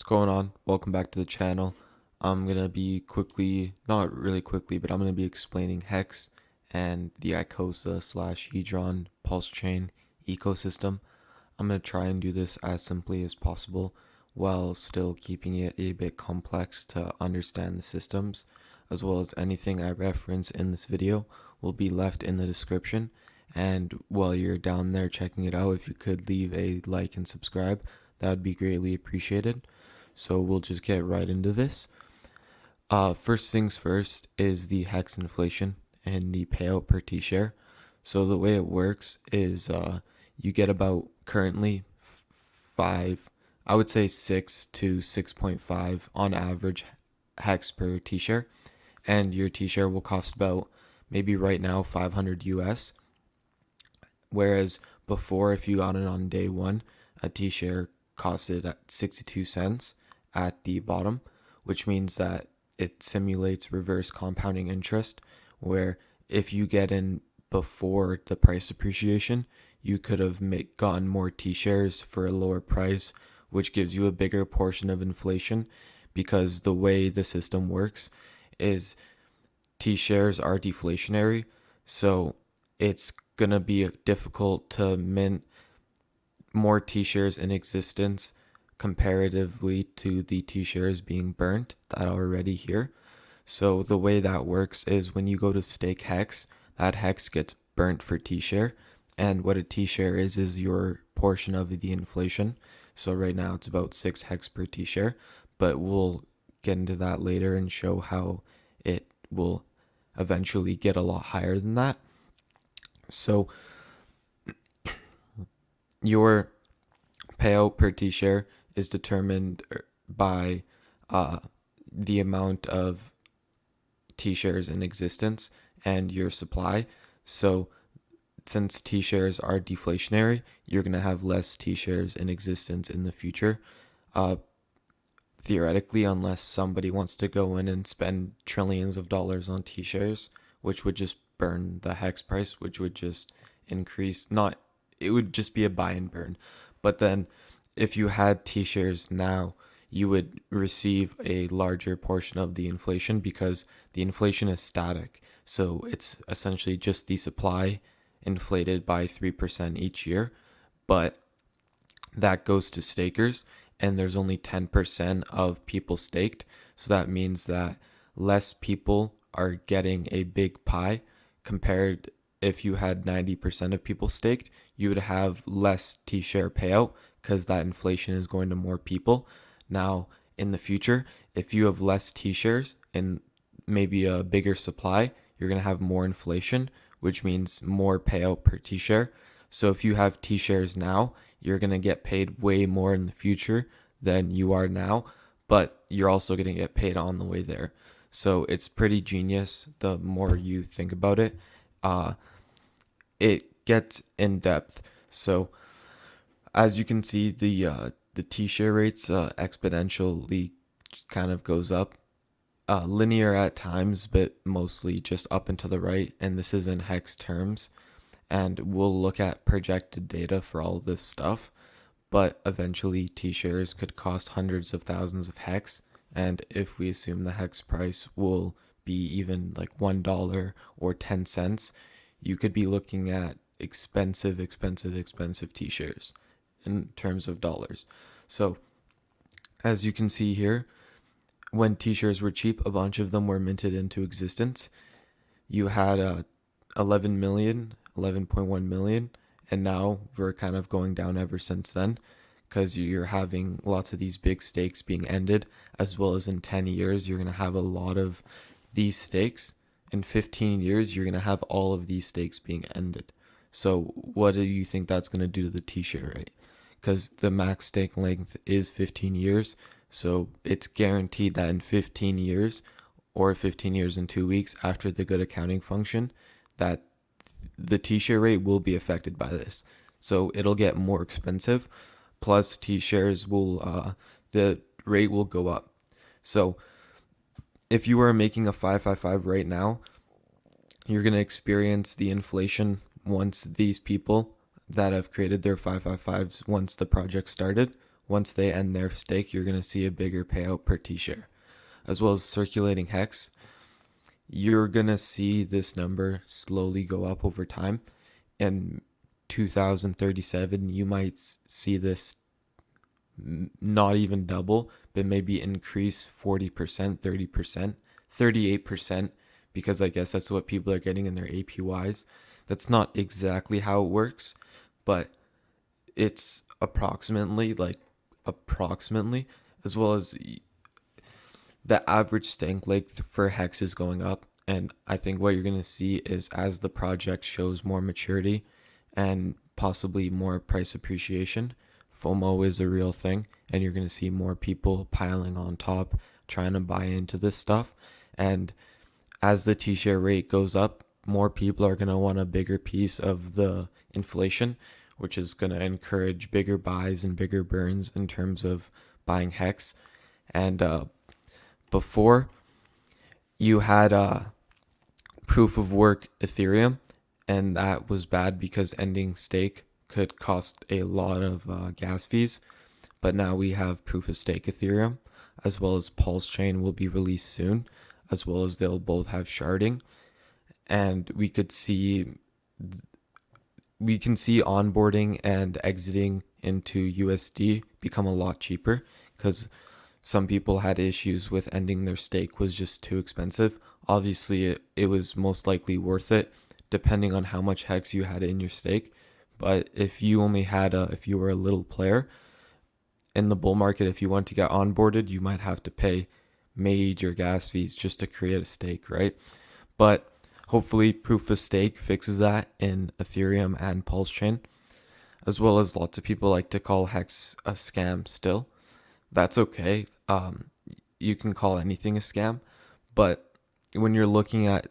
going on? Welcome back to the channel. I'm gonna be not really quickly, but I'm gonna be explaining HEX and the Icosa / Hedron pulse chain ecosystem. I'm gonna try and do this as simply as possible while still keeping it a bit complex to understand the systems, as well as anything I reference in this video will be left in the description. And while you're down there checking it out, if you could leave a like and subscribe, that would be greatly appreciated. So we'll just get right into this. First things first is the HEX inflation and the payout per T-share. So the way it works is you get about currently 5, I would say 6 to 6.5 on average HEX per T-share. And your T-share will cost about maybe right now 500 US. Whereas before, if you got it on day one, a T-share costed at 62 cents at the bottom, which means that it simulates reverse compounding interest, where if you get in before the price appreciation, you could have gotten more T-shares for a lower price, which gives you a bigger portion of inflation, because the way the system works is T-shares are deflationary, so it's gonna be difficult to mint more T-shares in existence comparatively to the T-shares being burnt that are already here. So the way that works is when you go to stake HEX, that HEX gets burnt for T-share, and what a T-share is your portion of the inflation. So right now it's about 6 HEX per T-share, but we'll get into that later and show how it will eventually get a lot higher than that. So your payout per T-share is determined by the amount of T-shares in existence and your supply. So since T-shares are deflationary, you're going to have less T-shares in existence in the future. Theoretically, unless somebody wants to go in and spend trillions of dollars on T-shares, which would just burn the HEX price, which would just it would just be a buy and burn. But then if you had T-shares now, you would receive a larger portion of the inflation because the inflation is static. So it's essentially just the supply inflated by 3% each year, but that goes to stakers, and there's only 10% of people staked. So that means that less people are getting a big pie compared. If you had 90% of people staked, you would have less T-share payout because that inflation is going to more people. Now, in the future, if you have less T-shares and maybe a bigger supply, you're going to have more inflation, which means more payout per T-share. So if you have T-shares now, you're going to get paid way more in the future than you are now, but you're also going to get paid on the way there. So it's pretty genius the more you think about it. It gets in depth. So as you can see, the T-share rates exponentially kind of goes up, linear at times, but mostly just up and to the right. And this is in HEX terms. And we'll look at projected data for all this stuff. But eventually T-shares could cost hundreds of thousands of HEX. And if we assume the HEX price will be even like $1 or 10 cents, you could be looking at expensive T-shares in terms of dollars. So as you can see here, when T-shares were cheap, a bunch of them were minted into existence. You had 11 million, 11.1 million, and now we're kind of going down ever since then because you're having lots of these big stakes being ended, as well as in 10 years, you're going to have a lot of these stakes. In 15 years, you're going to have all of these stakes being ended. So what do you think that's going to do to the T-share rate? Because the max stake length is 15 years. So it's guaranteed that in 15 years or 15 years and 2 weeks after the good accounting function, that the T-share rate will be affected by this. So it'll get more expensive. Plus T-shares the rate will go up. So if you are making a 555 right now, you're going to experience the inflation once these people that have created their 555s, once the project started, once they end their stake, you're going to see a bigger payout per T-share. As well as circulating HEX, you're going to see this number slowly go up over time. In 2037, you might see this not even double, but maybe increase 40%, 30%, 38%, because I guess that's what people are getting in their APYs. That's not exactly how it works, but it's approximately, as well as the average stake length for HEX is going up. And I think what you're going to see is as the project shows more maturity and possibly more price appreciation, FOMO is a real thing, and you're going to see more people piling on top, trying to buy into this stuff. And as the T-share rate goes up, more people are going to want a bigger piece of the inflation, which is going to encourage bigger buys and bigger burns in terms of buying HEX. And before, you had proof of work Ethereum, and that was bad because ending stake could cost a lot of gas fees. But now we have proof of stake Ethereum, as well as Pulse Chain will be released soon, as well as they'll both have sharding. And we can see onboarding and exiting into USD become a lot cheaper, because some people had issues with ending their stake was just too expensive. Obviously, it was most likely worth it depending on how much HEX you had in your stake. But if you only had if you were a little player in the bull market, if you want to get onboarded, you might have to pay major gas fees just to create a stake, right? But hopefully proof of stake fixes that in Ethereum and Pulse Chain, as well as lots of people like to call HEX a scam still. That's okay. You can call anything a scam, but when you're looking at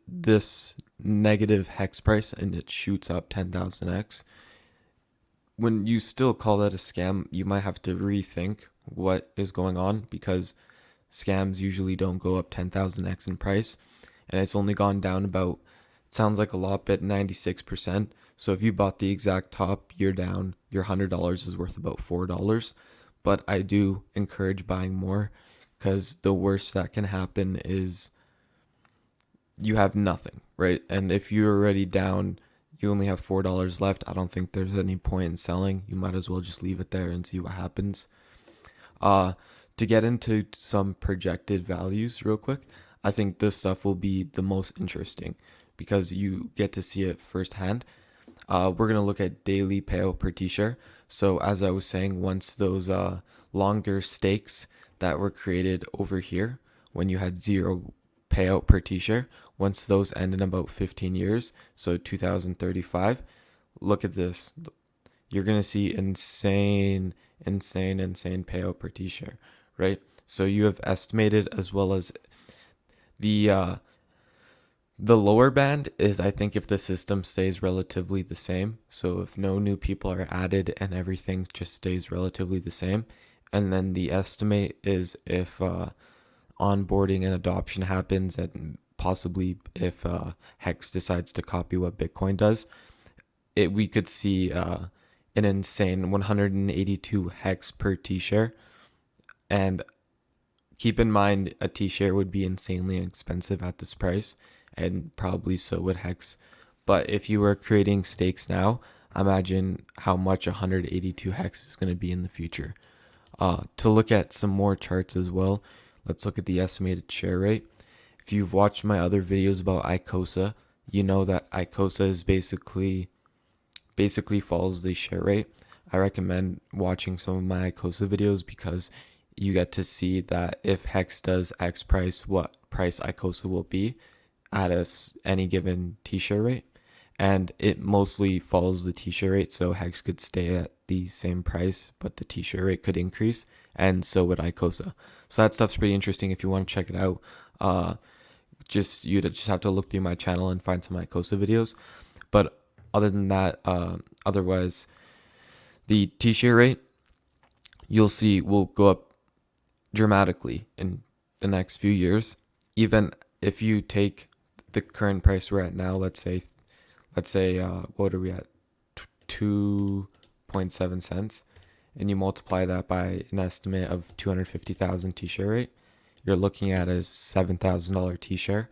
this negative HEX price and it shoots up 10,000x, when you still call that a scam, you might have to rethink what is going on, because scams usually don't go up 10,000x in price, and it's only gone down about, it sounds like a lot, but 96%. So if you bought the exact top, you're down, your $100 is worth about $4. But I do encourage buying more, because the worst that can happen is you have nothing, right? And if you're already down, you only have $4 left. I don't think there's any point in selling. You might as well just leave it there and see what happens. To get into some projected values real quick, I think this stuff will be the most interesting because you get to see it firsthand. We're going to look at daily payout per T-share. So as I was saying, once those longer stakes that were created over here, when you had 0 payout per T-share, once those end in about 15 years, so 2035, look at this. You're going to see insane payout per T-share, right? So you have estimated, as well as the lower band is, I think, if the system stays relatively the same. So if no new people are added and everything just stays relatively the same. And then the estimate is if onboarding and adoption happens, and possibly if HEX decides to copy what Bitcoin does, we could see an insane 182 HEX per T-share. And keep in mind, a T-share would be insanely expensive at this price, and probably so would HEX. But if you were creating stakes now, imagine how much 182 HEX is going to be in the future. To look at some more charts as well, let's look at the estimated share rate. If you've watched my other videos about Icosa, you know that Icosa is basically follows the share rate. I recommend watching some of my Icosa videos because you get to see that if HEX does X price, what price Icosa will be at any given T-share rate. And it mostly follows the T-share rate, so HEX could stay at the same price, but the T-share rate could increase, and so would Icosa. So that stuff's pretty interesting if you want to check it out. You'd just have to look through my channel and find some Icosa videos. But other than that, otherwise, the T-share rate, you'll see, will go up dramatically in the next few years. Even if you take the current price we're at now, let's say what are we at, 2.7 cents, and you multiply that by an estimate of 250,000 T-share rate, you're looking at a $7,000 T-share.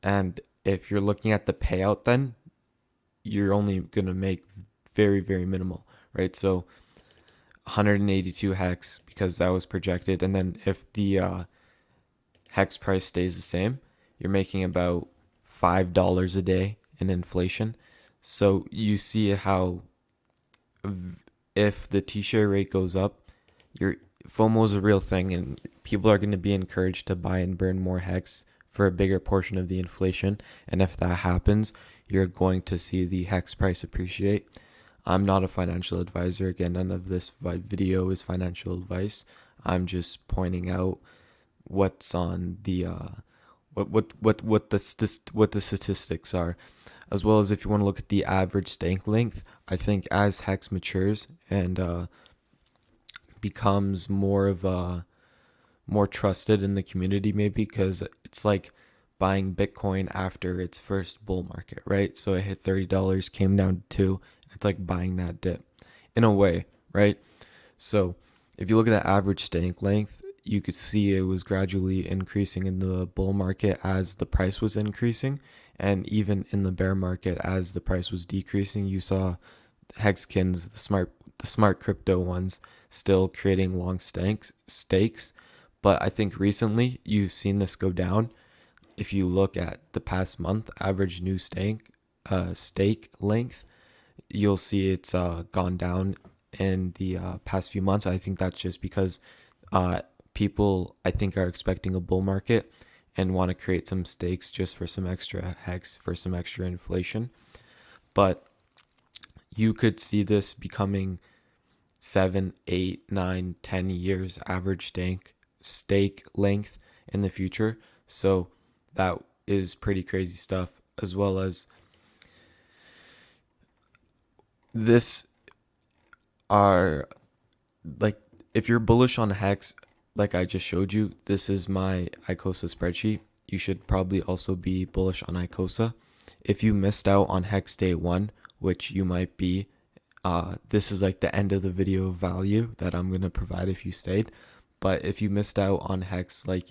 And if you're looking at the payout, then you're only going to make very, very minimal, right? So 182 hex because that was projected. And then if the hex price stays the same, you're making about $5 a day in inflation. So you see how if the T-share rate goes up, your FOMO is a real thing, and people are going to be encouraged to buy and burn more hex for a bigger portion of the inflation. And if that happens, you're going to see the hex price appreciate. I'm not a financial advisor. Again, none of this video is financial advice. I'm just pointing out what's on the what the statistics are, as well as if you want to look at the average stake length. I think as hex matures and becomes more trusted in the community, maybe because it's like buying Bitcoin after its first bull market, right? So it hit $30, came down to $2. It's like buying that dip in a way, right? So if you look at the average stake length, you could see it was gradually increasing in the bull market as the price was increasing, and even in the bear market as the price was decreasing. You saw Hexkins, the smart crypto ones, still creating long stakes. But I think recently you've seen this go down. If you look at the past month, average new stake length, you'll see it's gone down in the past few months. I think that's just because people, I think, are expecting a bull market and want to create some stakes just for some extra hex, for some extra inflation. But you could see this becoming 7, 8, 9, 10 years average stake length in the future. So that is pretty crazy stuff, as well as this are like, if you're bullish on hex, like I just showed you, this is my Icosa spreadsheet. You should probably also be bullish on Icosa. If you missed out on hex day one, which you might be, this is like the end of the video value that I'm going to provide if you stayed. But if you missed out on hex, like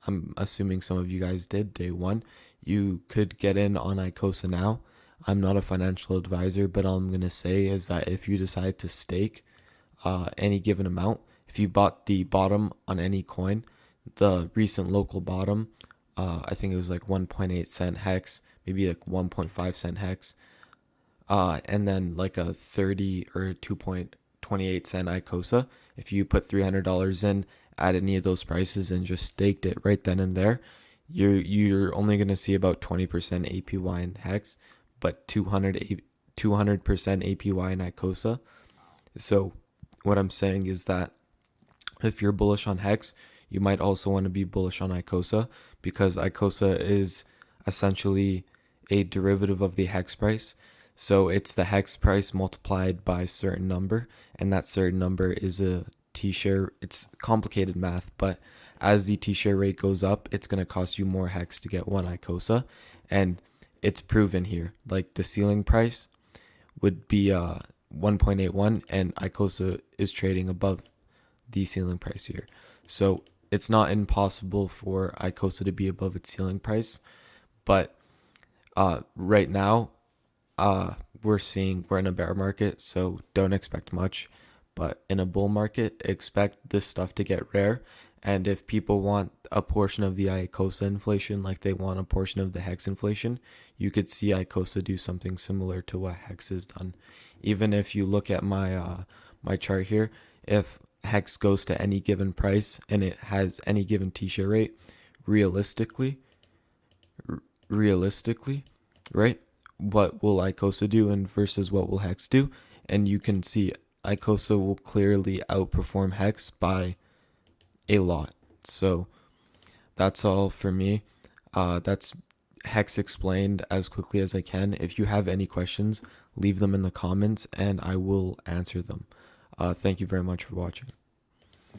I'm assuming some of you guys did day one, you could get in on Icosa now. I'm not a financial advisor, but all I'm going to say is that if you decide to stake any given amount, if you bought the bottom on any coin, the recent local bottom, I think it was like 1.8 cent hex, maybe like 1.5 cent hex, and then like a 30 or 2.28 cent Icosa. If you put $300 in at any of those prices and just staked it right then and there, you're only going to see about 20% APY in hex, but 200% APY in Icosa. So what I'm saying is that if you're bullish on hex, you might also want to be bullish on Icosa, because Icosa is essentially a derivative of the hex price. So it's the hex price multiplied by a certain number, and that certain number is a T-share. It's complicated math, but as the T-share rate goes up, it's going to cost you more hex to get one Icosa, and it's proven here. Like the ceiling price would be 1.81, and Icosa is trading above the ceiling price here. So it's not impossible for Icosa to be above its ceiling price, but right now we're in a bear market, so don't expect much. But in a bull market, expect this stuff to get rare. And if people want a portion of the Icosa inflation, like they want a portion of the hex inflation, you could see Icosa do something similar to what hex has done. Even if you look at my my chart here, if hex goes to any given price and it has any given T-share rate, realistically, right? What will Icosa do and versus what will hex do? And you can see Icosa will clearly outperform hex by a lot. So that's all for me. That's HEX explained as quickly as I can. If you have any questions, leave them in the comments and I will answer them. Thank you very much for watching.